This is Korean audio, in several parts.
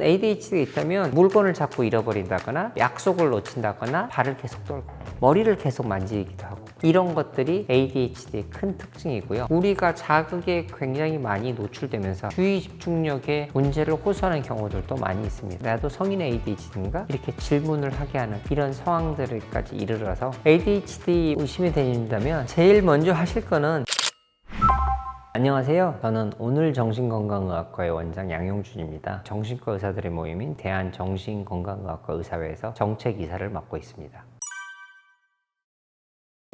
ADHD가 있다면 물건을 자꾸 잃어버린다거나 약속을 놓친다거나 발을 계속 떨고 머리를 계속 만지기도 하고 이런 것들이 ADHD의 큰 특징이고요. 우리가 자극에 굉장히 많이 노출되면서 주의 집중력에 문제를 호소하는 경우들도 많이 있습니다. 나도 성인의 ADHD인가? 이렇게 질문을 하게 하는 이런 상황들까지 이르러서 ADHD 의심이 되신다면 제일 먼저 하실 거는 안녕하세요. 저는 오늘 정신건강의학과의 원장 양용준입니다. 정신과 의사들의 모임인 대한정신건강의학과 의사회에서 정책이사를 맡고 있습니다.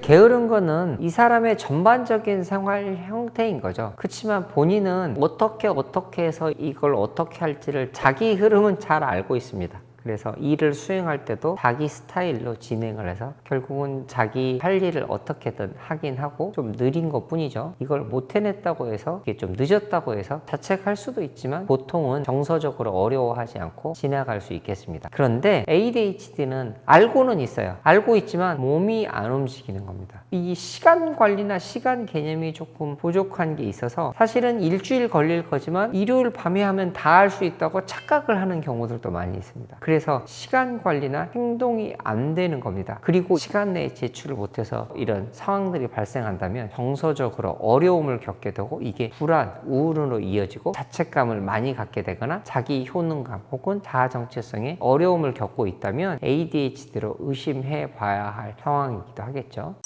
게으른 거는 이 사람의 전반적인 생활 형태인 거죠. 그렇지만 본인은 어떻게 해서 이걸 어떻게 할지를 자기 흐름은 잘 알고 있습니다. 그래서 일을 수행할 때도 자기 스타일로 진행을 해서 결국은 자기 할 일을 어떻게든 하긴 하고 좀 느린 것 뿐이죠. 이걸 못 해냈다고 해서 이게 좀 늦었다고 해서 자책할 수도 있지만 보통은 정서적으로 어려워하지 않고 지나갈 수 있겠습니다. 그런데 ADHD는 알고는 있어요. 알고 있지만 몸이 안 움직이는 겁니다. 이 시간 관리나 시간 개념이 조금 부족한 게 있어서 사실은 일주일 걸릴 거지만 일요일 밤에 하면 다 할 수 있다고 착각을 하는 경우들도 많이 있습니다. 그래서 시간 관리나 행동이 안 되는 겁니다. 그리고 시간 내에 제출을 못해서 이런 상황들이 발생한다면 정서적으로 어려움을 겪게 되고 이게 불안, 우울으로 이어지고 자책감을 많이 갖게 되거나 자기 효능감 혹은 자아 정체성에 어려움을 겪고 있다면 ADHD로 의심해 봐야 할 상황이기도 하겠죠.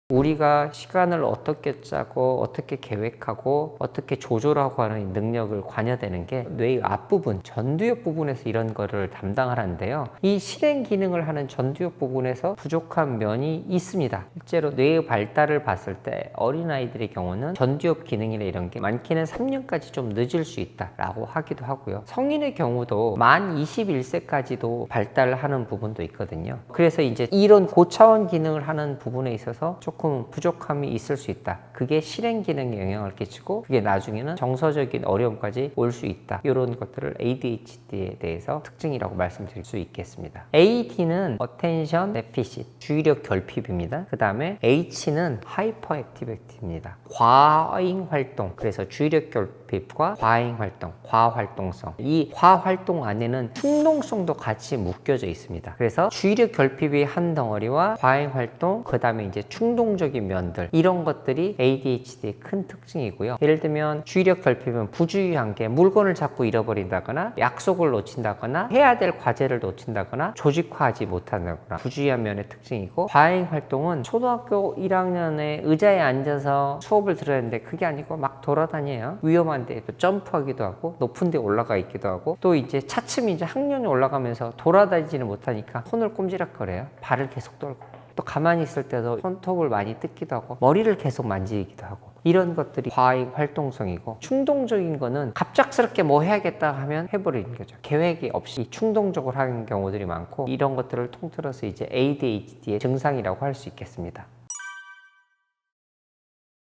우리가 시간을 어떻게 짜고 어떻게 계획하고 어떻게 조절하고 하는 능력을 관여되는 게 뇌의 앞부분, 전두엽 부분에서 이런 거를 담당하는데요. 이 실행 기능을 하는 전두엽 부분에서 부족한 면이 있습니다. 실제로 뇌의 발달을 봤을 때 어린아이들의 경우는 전두엽 기능이나 이런 게 많게는 3년까지 좀 늦을 수 있다라고 하기도 하고요. 성인의 경우도 만 21세까지도 발달하는 부분도 있거든요. 그래서 이제 이런 고차원 기능을 하는 부분에 있어서 조금 부족함이 있을 수 있다. 그게 실행 기능에 영향을 끼치고 그게 나중에는 정서적인 어려움까지 올 수 있다. 이런 것들을 ADHD에 대해서 특징이라고 말씀드릴 수 있겠습니다. AD는 Attention Deficit, 주의력 결핍입니다. 그 다음에 H는 Hyperactivity입니다. 과잉 활동, 그래서 주의력 결핍과 과잉 활동, 과활동성. 이 과활동 안에는 충동성도 같이 묶여져 있습니다. 그래서 주의력 결핍이 한 덩어리와 과잉 활동, 그 다음에 이제 충동적인 면들, 이런 것들이 ADHD의 큰 특징이고요. 예를 들면 주의력 결핍은 부주의한 게 물건을 자꾸 잃어버린다거나 약속을 놓친다거나 해야 될 과제를 놓친다거나 조직화하지 못한다거나 부주의한 면의 특징이고, 과잉 활동은 초등학교 1학년에 의자에 앉아서 수업을 들어야 하는데 그게 아니고 막 돌아다녀요. 위험한데 또 점프하기도 하고 높은 데 올라가 있기도 하고, 또 이제 차츰 이제 학년이 올라가면서 돌아다니지는 못하니까 손을 꼼지락거려요. 발을 계속 떨고, 또 가만히 있을 때도 손톱을 많이 뜯기도 하고 머리를 계속 만지기도 하고, 이런 것들이 과잉 활동성이고, 충동적인 거는 갑작스럽게 뭐 해야겠다 하면 해버리는 거죠. 계획이 없이 충동적으로 하는 경우들이 많고, 이런 것들을 통틀어서 이제 ADHD의 증상이라고 할 수 있겠습니다.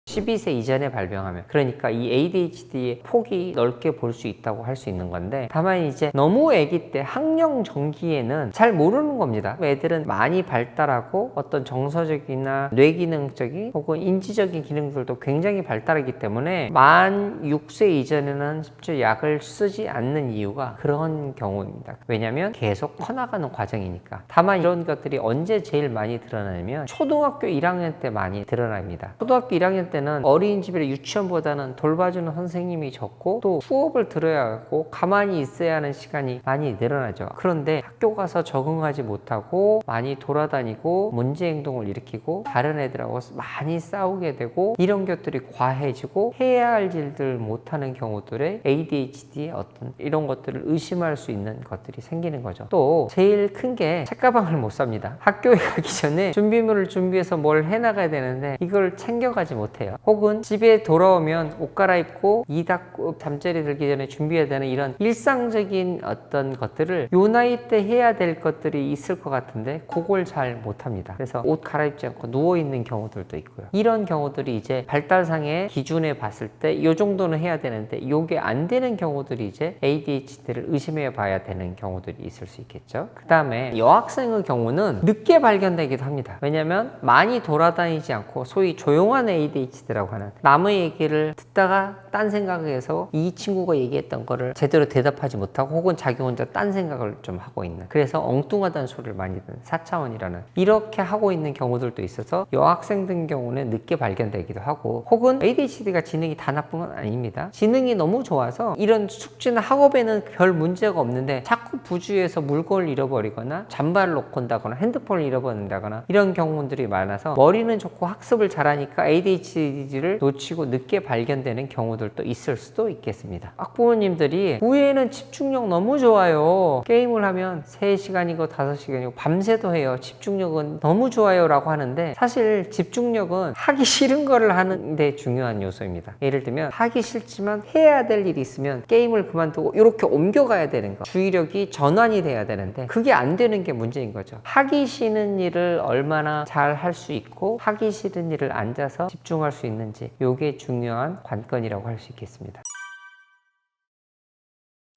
12세 이전에 발병하면, 그러니까 이 ADHD의 폭이 넓게 볼 수 있다고 할 수 있는 건데, 다만 이제 너무 아기 때 학령 전기에는 잘 모르는 겁니다. 애들은 많이 발달하고 어떤 정서적이나 뇌기능적인 혹은 인지적인 기능들도 굉장히 발달하기 때문에 만 6세 이전에는 심지어 약을 쓰지 않는 이유가 그런 경우입니다. 왜냐하면 계속 커나가는 과정이니까. 다만 이런 것들이 언제 제일 많이 드러나냐면 초등학교 1학년 때 많이 드러납니다. 초등학교 1학년 때 어린이집이나 유치원보다는 돌봐주는 선생님이 적고 또 수업을 들어야 하고 가만히 있어야 하는 시간이 많이 늘어나죠. 그런데 학교 가서 적응하지 못하고 많이 돌아다니고 문제 행동을 일으키고 다른 애들하고 많이 싸우게 되고, 이런 것들이 과해지고 해야 할 일들 못하는 경우들에 ADHD의 어떤 이런 것들을 의심할 수 있는 것들이 생기는 거죠. 또 제일 큰 게 책가방을 못 삽니다. 학교에 가기 전에 준비물을 준비해서 뭘 해나가야 되는데 이걸 챙겨가지 못해요. 혹은 집에 돌아오면 옷 갈아입고 이 닦고 잠자리 들기 전에 준비해야 되는 이런 일상적인 어떤 것들을 요 나이 때 해야 될 것들이 있을 것 같은데 그걸 잘 못합니다. 그래서 옷 갈아입지 않고 누워있는 경우들도 있고요. 이런 경우들이 이제 발달상의 기준에 봤을 때 이 정도는 해야 되는데 이게 안 되는 경우들이 이제 ADHD를 의심해 봐야 되는 경우들이 있을 수 있겠죠. 그 다음에 여학생의 경우는 늦게 발견되기도 합니다. 왜냐면 많이 돌아다니지 않고 소위 조용한 ADHD ADHD라고 하는, 남의 얘기를 듣다가 딴 생각해서 이 친구가 얘기했던 거를 제대로 대답하지 못하고 혹은 자기 혼자 딴 생각을 좀 하고 있는, 그래서 엉뚱하다는 소리를 많이 듣는 4차원이라는, 이렇게 하고 있는 경우들도 있어서 여학생 등 경우는 늦게 발견되기도 하고, 혹은 ADHD가 지능이 다 나쁜 건 아닙니다. 지능이 너무 좋아서 이런 숙제나 학업에는 별 문제가 없는데 자꾸 부주의해서 물건을 잃어버리거나 잠바를 놓고 온다거나 핸드폰을 잃어버린다거나 이런 경우들이 많아서 머리는 좋고 학습을 잘하니까 ADHD를 놓치고 늦게 발견되는 경우들도 있을 수도 있겠습니다. 학부모님들이 후에는 집중력 너무 좋아요, 게임을 하면 3시간이고 5시간이고 밤새도 해요, 집중력은 너무 좋아요 라고 하는데, 사실 집중력은 하기 싫은 거를 하는 데 중요한 요소입니다. 예를 들면 하기 싫지만 해야 될 일이 있으면 게임을 그만두고 이렇게 옮겨가야 되는 거, 주의력이 전환이 돼야 되는데 그게 안 되는 게 문제인 거죠. 하기 싫은 일을 얼마나 잘 할 수 있고 하기 싫은 일을 앉아서 집중할 수 있는지, 이게 중요한 관건이라고 할 수 있겠습니다.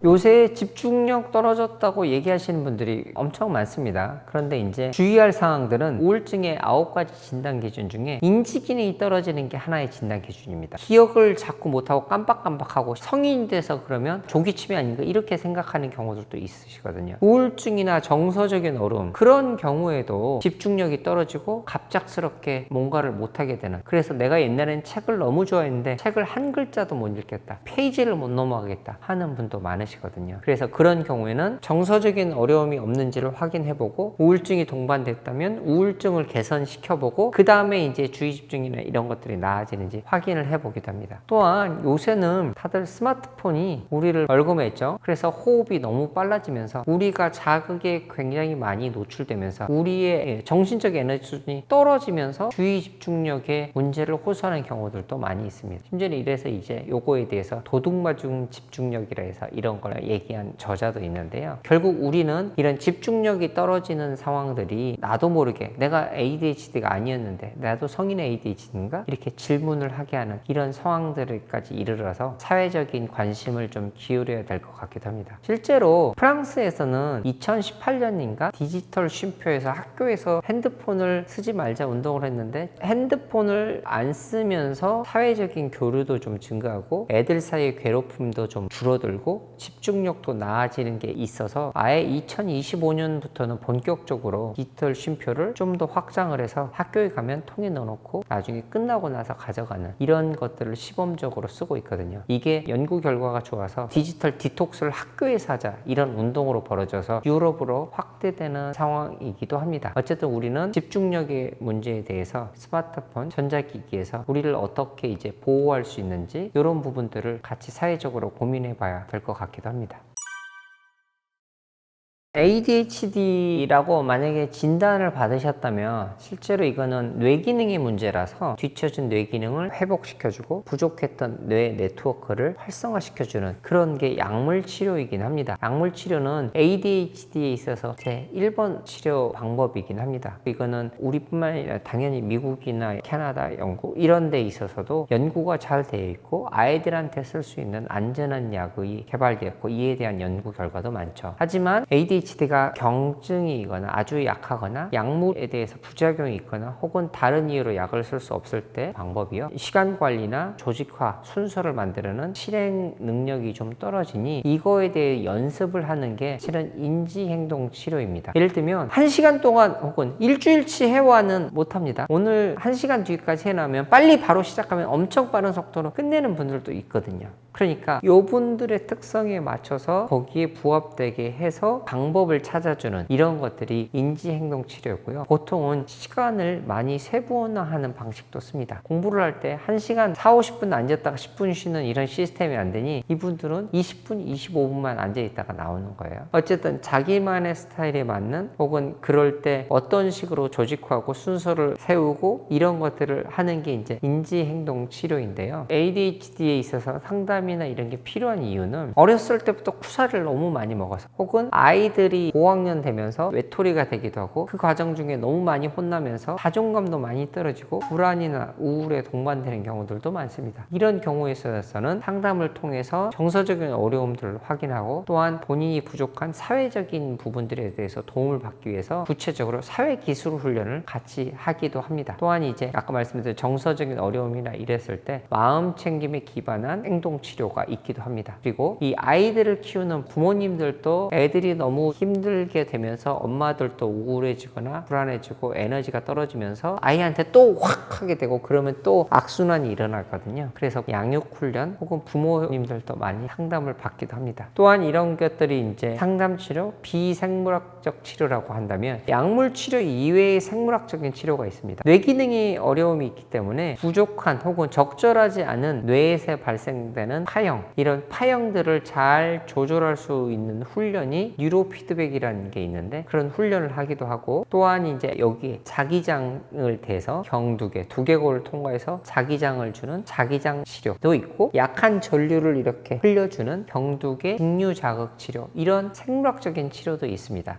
요새 집중력 떨어졌다고 얘기하시는 분들이 엄청 많습니다. 그런데 이제 주의할 사항들은 우울증의 9가지 진단 기준 중에 인지 기능이 떨어지는 게 하나의 진단 기준입니다. 기억을 자꾸 못하고 깜빡깜빡하고 성인이 돼서 그러면 조기침이 아닌가 이렇게 생각하는 경우들도 있으시거든요. 우울증이나 정서적인 어려움, 그런 경우에도 집중력이 떨어지고 갑작스럽게 뭔가를 못하게 되는, 그래서 내가 옛날엔 책을 너무 좋아했는데 책을 한 글자도 못 읽겠다, 페이지를 못 넘어가겠다 하는 분도 많으시거든요. 그래서 그런 경우에는 정서적인 어려움이 없는지를 확인해보고, 우울증이 동반됐다면 우울증을 개선시켜보고 그 다음에 이제 주의 집중이나 이런 것들이 나아지는지 확인을 해보기도 합니다. 또한 요새는 다들 스마트폰이 우리를 벌금했죠. 그래서 호흡이 너무 빨라지면서 우리가 자극에 굉장히 많이 노출되면서 우리의 정신적 에너지 수준이 떨어지면서 주의 집중력에 문제를 호소하는 경우들도 많이 있습니다. 심지어는 이래서 이제 요거에 대해서 도둑맞은 집중력이라 해서 이런 걸 얘기한 저자도 있는데요. 결국 우리는 이런 집중력이 떨어지는 상황들이 나도 모르게 내가 ADHD가 아니었는데 나도 성인의 ADHD인가? 이렇게 질문을 하게 하는 이런 상황들까지 이르러서 사회적인 관심을 좀 기울여야 될 것 같기도 합니다. 실제로 프랑스에서는 2018년인가 디지털 쉼표에서 학교에서 핸드폰을 쓰지 말자 운동을 했는데, 핸드폰을 안 쓰면서 사회적인 교류도 좀 증가하고 애들 사이의 괴롭힘도 좀 줄어들고 집중력도 나아지는 게 있어서 아예 2025년부터는 본격적으로 디지털 쉼표를 좀 더 확장을 해서 학교에 가면 통에 넣어놓고 나중에 끝나고 나서 가져가는 이런 것들을 시범적으로 쓰고 있거든요. 이게 연구 결과가 좋아서 디지털 디톡스를 학교에서 하자 이런 운동으로 벌어져서 유럽으로 확대되는 상황이기도 합니다. 어쨌든 우리는 집중력의 문제에 대해서 스마트폰, 전자기기에서 우리를 어떻게 이제 보호할 수 있는지 이런 부분들을 같이 사회적으로 고민해 봐야 될 것 같기도 합니다. ADHD라고 만약에 진단을 받으셨다면 실제로 이거는 뇌기능의 문제라서 뒤처진 뇌기능을 회복시켜주고 부족했던 뇌 네트워크를 활성화시켜주는 그런 게 약물 치료이긴 합니다. 약물 치료는 ADHD에 있어서 제 1번 치료 방법이긴 합니다. 이거는 우리뿐만 아니라 당연히 미국이나 캐나다, 영국 이런 데 있어서도 연구가 잘 되어 있고 아이들한테 쓸 수 있는 안전한 약이 개발되었고 이에 대한 연구 결과도 많죠. 하지만 ADHD가 경증이거나 아주 약하거나 약물에 대해서 부작용이 있거나 혹은 다른 이유로 약을 쓸 수 없을 때 방법이요, 시간 관리나 조직화, 순서를 만드는 실행 능력이 좀 떨어지니 이거에 대해 연습을 하는 게 실은 인지행동 치료입니다. 예를 들면 1시간 동안 혹은 일주일치 해와는 못합니다. 오늘 1시간 뒤까지 해놓으면 빨리 바로 시작하면 엄청 빠른 속도로 끝내는 분들도 있거든요. 그러니까 요분들의 특성에 맞춰서 거기에 부합되게 해서 방법을 찾아주는 이런 것들이 인지행동 치료고요. 보통은 시간을 많이 세분화하는 방식도 씁니다. 공부를 할 때 1시간 40-50분 앉았다가 10분 쉬는 이런 시스템이 안 되니 이분들은 20분, 25분만 앉아있다가 나오는 거예요. 어쨌든 자기만의 스타일에 맞는 혹은 그럴 때 어떤 식으로 조직화하고 순서를 세우고 이런 것들을 하는 게 이제 인지행동 치료인데요. ADHD에 있어서 상담이나 이런 게 필요한 이유는 어렸을 때부터 쿠사를 너무 많이 먹어서 혹은 아이들 아이들이 고학년 되면서 외톨이가 되기도 하고 그 과정 중에 너무 많이 혼나면서 자존감도 많이 떨어지고 불안이나 우울에 동반되는 경우들도 많습니다. 이런 경우에 있어서는 상담을 통해서 정서적인 어려움들을 확인하고 또한 본인이 부족한 사회적인 부분들에 대해서 도움을 받기 위해서 구체적으로 사회기술 훈련을 같이 하기도 합니다. 또한 이제 아까 말씀드린 정서적인 어려움이나 이랬을 때 마음 챙김에 기반한 행동치료가 있기도 합니다. 그리고 이 아이들을 키우는 부모님들도 애들이 너무 힘들게 되면서 엄마들도 우울해지거나 불안해지고 에너지가 떨어지면서 아이한테 또 확 하게 되고 그러면 또 악순환이 일어나거든요. 그래서 양육훈련 혹은 부모님들도 많이 상담을 받기도 합니다. 또한 이런 것들이 이제 상담치료, 비생물학적 치료라고 한다면 약물치료 이외의 생물학적인 치료가 있습니다. 뇌기능에 어려움이 있기 때문에 부족한 혹은 적절하지 않은 뇌에서 발생되는 파형, 이런 파형들을 잘 조절할 수 있는 훈련이 뉴로피드백이라는 게 있는데 그런 훈련을 하기도 하고 또한 이제 여기에 자기장을 대서 경두개, 두개골을 통과해서 자기장을 주는 자기장 치료도 있고 약한 전류를 이렇게 흘려주는 경두개 직류 자극 치료 이런 생물학적인 치료도 있습니다.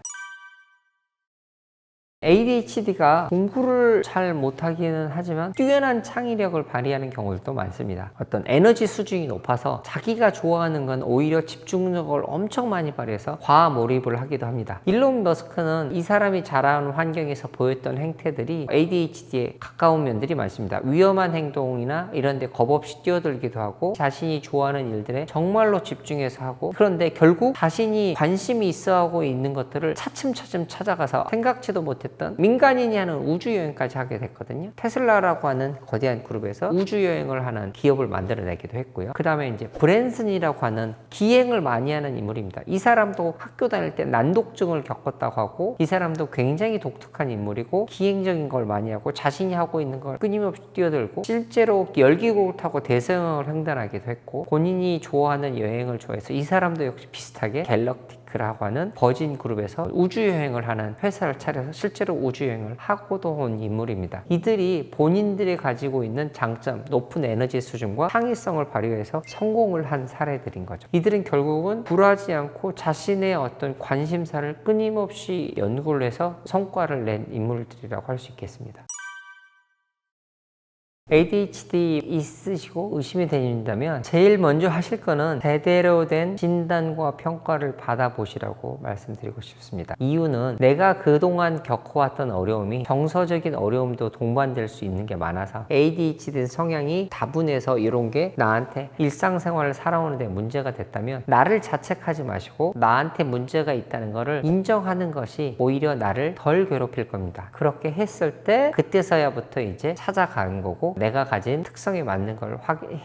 ADHD가 공부를 잘 못하기는 하지만 뛰어난 창의력을 발휘하는 경우들도 많습니다. 어떤 에너지 수준이 높아서 자기가 좋아하는 건 오히려 집중력을 엄청 많이 발휘해서 과학 몰입을 하기도 합니다. 일론 머스크는 이 사람이 자라는 환경에서 보였던 행태들이 ADHD에 가까운 면들이 많습니다. 위험한 행동이나 이런 데 겁없이 뛰어들기도 하고 자신이 좋아하는 일들에 정말로 집중해서 하고 그런데 결국 자신이 관심이 있어 하고 있는 것들을 차츰차츰 찾아가서 생각지도 못했던 민간인이 하는 우주여행까지 하게 됐거든요. 테슬라라고 하는 거대한 그룹에서 우주여행을 하는 기업을 만들어내기도 했고요. 그 다음에 이제 브랜슨이라고 하는 기행을 많이 하는 인물입니다. 이 사람도 학교 다닐 때 난독증을 겪었다고 하고 이 사람도 굉장히 독특한 인물이고 기행적인 걸 많이 하고 자신이 하고 있는 걸 끊임없이 뛰어들고 실제로 열기구를 타고 대서양을 횡단하기도 했고 본인이 좋아하는 여행을 좋아해서 이 사람도 역시 비슷하게 갤럭티크라고 하는 버진 그룹에서 우주여행을 하는 회사를 차려서 실제로 우주여행을 하고도 온 인물입니다. 이들이 본인들이 가지고 있는 장점, 높은 에너지 수준과 창의성을 발휘해서 성공을 한 사례들인 거죠. 이들은 결국은 굴하지 않고 자신의 어떤 관심사를 끊임없이 연구를 해서 성과를 낸 인물들이라고 할 수 있겠습니다. ADHD 있으시고 의심이 되신다면 제일 먼저 하실 거는 제대로 된 진단과 평가를 받아보시라고 말씀드리고 싶습니다. 이유는 내가 그동안 겪어왔던 어려움이 정서적인 어려움도 동반될 수 있는 게 많아서 ADHD 성향이 다분해서 이런 게 나한테 일상생활을 살아오는 데 문제가 됐다면 나를 자책하지 마시고 나한테 문제가 있다는 것을 인정하는 것이 오히려 나를 덜 괴롭힐 겁니다. 그렇게 했을 때 그때서야부터 이제 찾아가는 거고 내가 가진 특성에 맞는 걸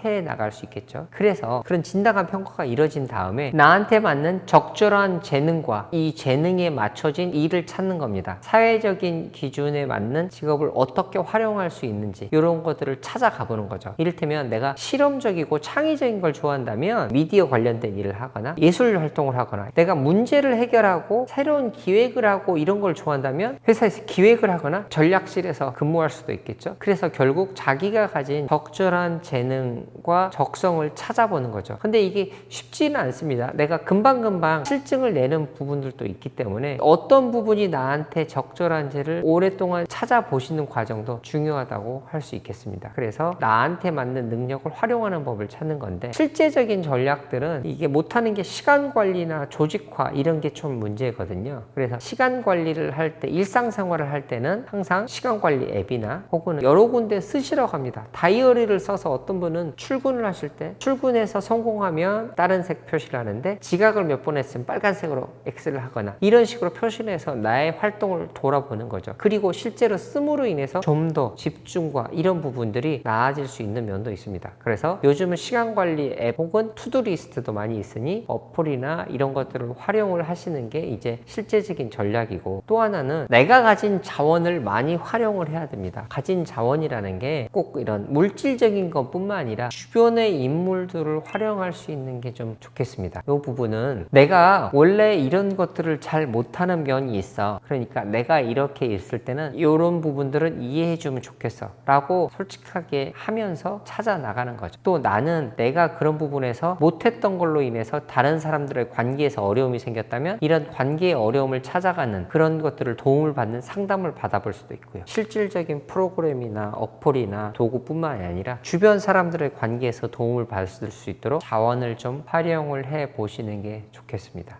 해 나갈 수 있겠죠. 그래서 그런 진단과 평가가 이루어진 다음에 나한테 맞는 적절한 재능과 이 재능에 맞춰진 일을 찾는 겁니다. 사회적인 기준에 맞는 직업을 어떻게 활용할 수 있는지 이런 것들을 찾아가 보는 거죠. 이를테면 내가 실험적이고 창의적인 걸 좋아한다면 미디어 관련된 일을 하거나 예술 활동을 하거나 내가 문제를 해결하고 새로운 기획을 하고 이런 걸 좋아한다면 회사에서 기획을 하거나 전략실에서 근무할 수도 있겠죠. 그래서 결국 자기가 가진 적절한 재능과 적성을 찾아보는 거죠. 근데 이게 쉽지는 않습니다. 내가 금방금방 실증을 내는 부분들도 있기 때문에 어떤 부분이 나한테 적절한지를 오랫동안 찾아보시는 과정도 중요하다고 할 수 있겠습니다. 그래서 나한테 맞는 능력을 활용하는 법을 찾는 건데 실제적인 전략들은 이게 못하는 게 시간 관리나 조직화 이런 게 좀 문제거든요. 그래서 시간 관리를 할 때 일상생활을 할 때는 항상 시간 관리 앱이나 혹은 여러 군데 쓰시라고 합니다. 다이어리를 써서 어떤 분은 출근을 하실 때 출근해서 성공하면 다른 색 표시를 하는데 지각을 몇 번 했으면 빨간색으로 X를 하거나 이런 식으로 표시를 해서 나의 활동을 돌아보는 거죠. 그리고 실제로 씀으로 인해서 좀 더 집중과 이런 부분들이 나아질 수 있는 면도 있습니다. 그래서 요즘은 시간 관리 앱 혹은 투두리스트도 많이 있으니 어플이나 이런 것들을 활용을 하시는 게 이제 실제적인 전략이고 또 하나는 내가 가진 자원을 많이 활용을 해야 됩니다. 가진 자원이라는 게 꼭 이런 물질적인 것뿐만 아니라 주변의 인물들을 활용할 수 있는 게 좀 좋겠습니다. 이 부분은 내가 원래 이런 것들을 잘 못하는 면이 있어. 그러니까 내가 이렇게 있을 때는 이런 부분들은 이해해 주면 좋겠어 라고 솔직하게 하면서 찾아 나가는 거죠. 또 나는 내가 그런 부분에서 못했던 걸로 인해서 다른 사람들의 관계에서 어려움이 생겼다면 이런 관계의 어려움을 찾아가는 그런 것들을 도움을 받는 상담을 받아볼 수도 있고요. 실질적인 프로그램이나 어플이나 도구뿐만 아니라 주변 사람들의 관계에서 도움을 받을 수 있도록 자원을 좀 활용을 해 보시는 게 좋겠습니다.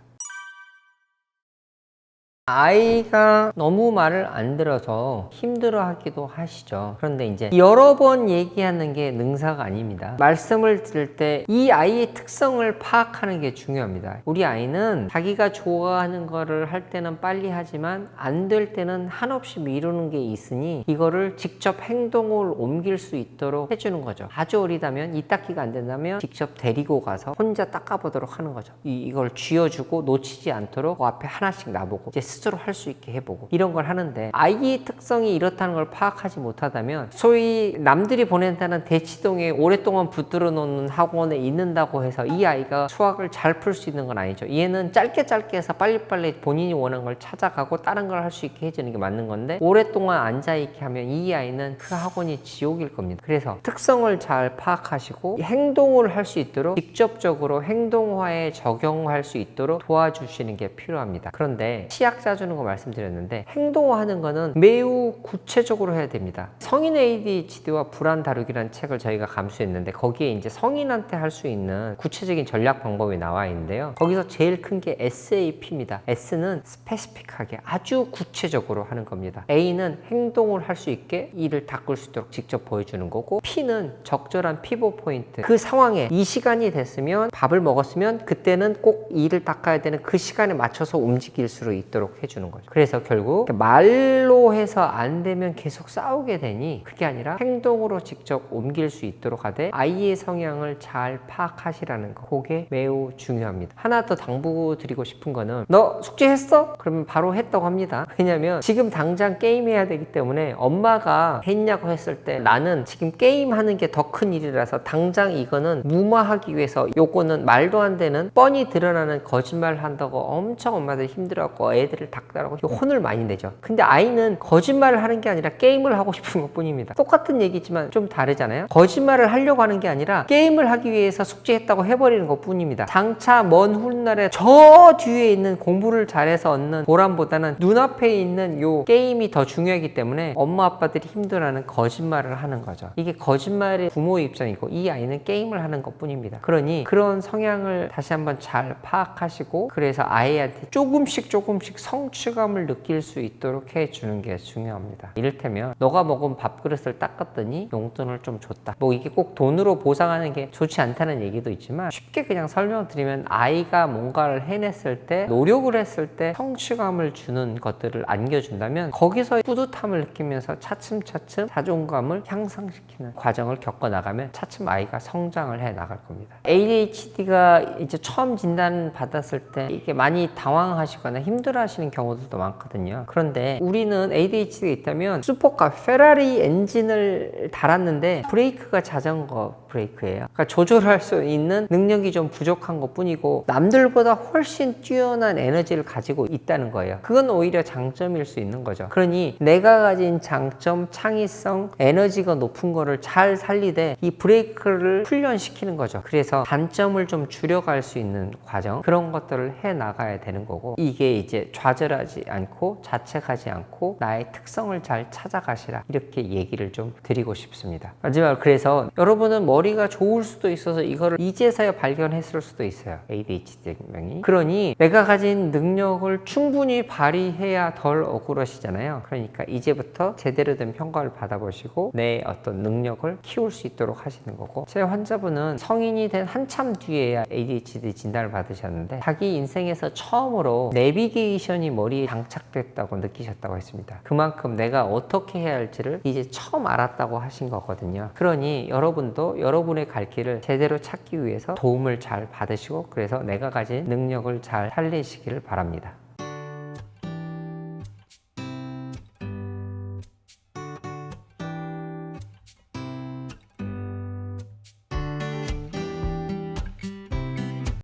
아이가 너무 말을 안 들어서 힘들어 하기도 하시죠. 그런데 이제 여러 번 얘기하는 게 능사가 아닙니다. 말씀을 들을 때 이 아이의 특성을 파악하는 게 중요합니다. 우리 아이는 자기가 좋아하는 거를 할 때는 빨리 하지만 안 될 때는 한없이 미루는 게 있으니 이거를 직접 행동을 옮길 수 있도록 해주는 거죠. 아주 어리다면 이 닦기가 안 된다면 직접 데리고 가서 혼자 닦아보도록 하는 거죠. 이걸 쥐어주고 놓치지 않도록 그 앞에 하나씩 놔보고 이제 스스로 할 수 있게 해보고 이런 걸 하는데, 아이의 특성이 이렇다는 걸 파악하지 못하다면 소위 남들이 보낸다는 대치동에 오랫동안 붙들어 놓는 학원에 있는다고 해서 이 아이가 수학을 잘 풀 수 있는 건 아니죠. 얘는 짧게 해서 빨리빨리 본인이 원하는 걸 찾아가고 다른 걸 할 수 있게 해주는 게 맞는 건데, 오랫동안 앉아있게 하면 이 아이는 그 학원이 지옥일 겁니다. 그래서 특성을 잘 파악하시고 행동을 할 수 있도록 직접적으로 행동화에 적용할 수 있도록 도와주시는 게 필요합니다. 그런데 치약 짜주는 거 말씀드렸는데, 행동화하는 거는 매우 구체적으로 해야 됩니다. 성인 ADHD와 불안 다루기라는 책을 저희가 감수했는데 거기에 이제 성인한테 할 수 있는 구체적인 전략 방법이 나와 있는데요. 거기서 제일 큰 게 SAP입니다. S는 스페시픽하게 아주 구체적으로 하는 겁니다. A는 행동을 할 수 있게 이를 닦을 수 있도록 직접 보여주는 거고, P는 적절한 피벗 포인트, 그 상황에 이 시간이 됐으면 밥을 먹었으면 그때는 꼭 이를 닦아야 되는 그 시간에 맞춰서 움직일 수 있도록 해주는 거죠. 그래서 결국 말로 해서 안 되면 계속 싸우게 되니 그게 아니라 행동으로 직접 옮길 수 있도록 하되 아이의 성향을 잘 파악하시라는 거, 그게 매우 중요합니다. 하나 더 당부드리고 싶은 거는, 너 숙제했어? 그러면 바로 했다고 합니다. 왜냐면 지금 당장 게임해야 되기 때문에 엄마가 했냐고 했을 때 나는 지금 게임하는 게 더 큰 일이라서 당장 이거는 무마하기 위해서, 요거는 말도 안 되는 뻔히 드러나는 거짓말을 한다고 엄청 엄마들이 힘들어하고 애들을 닦다라고 혼을 많이 내죠. 근데 아이는 거짓말을 하는 게 아니라 게임을 하고 싶은 것 뿐입니다. 똑같은 얘기지만 좀 다르잖아요. 거짓말을 하려고 하는 게 아니라 게임을 하기 위해서 숙제했다고 해버리는 것 뿐입니다. 장차 먼 훗날에 저 뒤에 있는 공부를 잘해서 얻는 보람보다는 눈앞에 있는 요 게임이 더 중요하기 때문에 엄마 아빠들이 힘들어하는 거짓말을 하는 거죠. 이게 거짓말의 부모의 입장이고 이 아이는 게임을 하는 것 뿐입니다. 그러니 그런 성향을 다시 한번 잘 파악하시고, 그래서 아이한테 조금씩 성취감을 느낄 수 있도록 해주는 게 중요합니다. 이를테면 너가 먹은 밥그릇을 닦았더니 용돈을 좀 줬다, 뭐 이게 꼭 돈으로 보상하는 게 좋지 않다는 얘기도 있지만, 쉽게 그냥 설명드리면 아이가 뭔가를 해냈을 때, 노력을 했을 때 성취감을 주는 것들을 안겨준다면 거기서 뿌듯함을 느끼면서 차츰차츰 자존감을 향상시키는 과정을 겪어나가면 차츰 아이가 성장을 해 나갈 겁니다. ADHD가 이제 처음 진단 받았을 때 이게 많이 당황하시거나 힘들어 하시는 경우들도 많거든요. 그런데 우리는 ADHD가 있다면 슈퍼카, 페라리 엔진을 달았는데 브레이크가 자전거 브레이크예요. 그러니까 조절할 수 있는 능력이 좀 부족한 것 뿐이고 남들보다 훨씬 뛰어난 에너지를 가지고 있다는 거예요. 그건 오히려 장점일 수 있는 거죠. 그러니 내가 가진 장점, 창의성, 에너지가 높은 거를 잘 살리되 이 브레이크를 훈련시키는 거죠. 그래서 단점을 좀 줄여갈 수 있는 과정, 그런 것들을 해 나가야 되는 거고, 이게 이제 좌절하지 않고 자책하지 않고 나의 특성을 잘 찾아가시라, 이렇게 얘기를 좀 드리고 싶습니다. 마지막으로, 그래서 여러분은 머리가 좋을 수도 있어서 이거를 이제서야 발견했을 수도 있어요, ADHD 명이. 그러니 내가 가진 능력을 충분히 발휘해야 덜 억울하시잖아요. 그러니까 이제부터 제대로 된 평가를 받아보시고 내 어떤 능력을 키울 수 있도록 하시는 거고, 제 환자분은 성인이 된 한참 뒤에야 ADHD 진단을 받으셨는데 자기 인생에서 처음으로 내비게이션이 머리에 장착됐다고 느끼셨다고 했습니다. 그만큼 내가 어떻게 해야 할지를 이제 처음 알았다고 하신 거거든요. 그러니 여러분도 여러분의 갈 길을 제대로 찾기 위해서 도움을 잘 받으시고, 그래서 내가 가진 능력을 잘 살리시기를 바랍니다.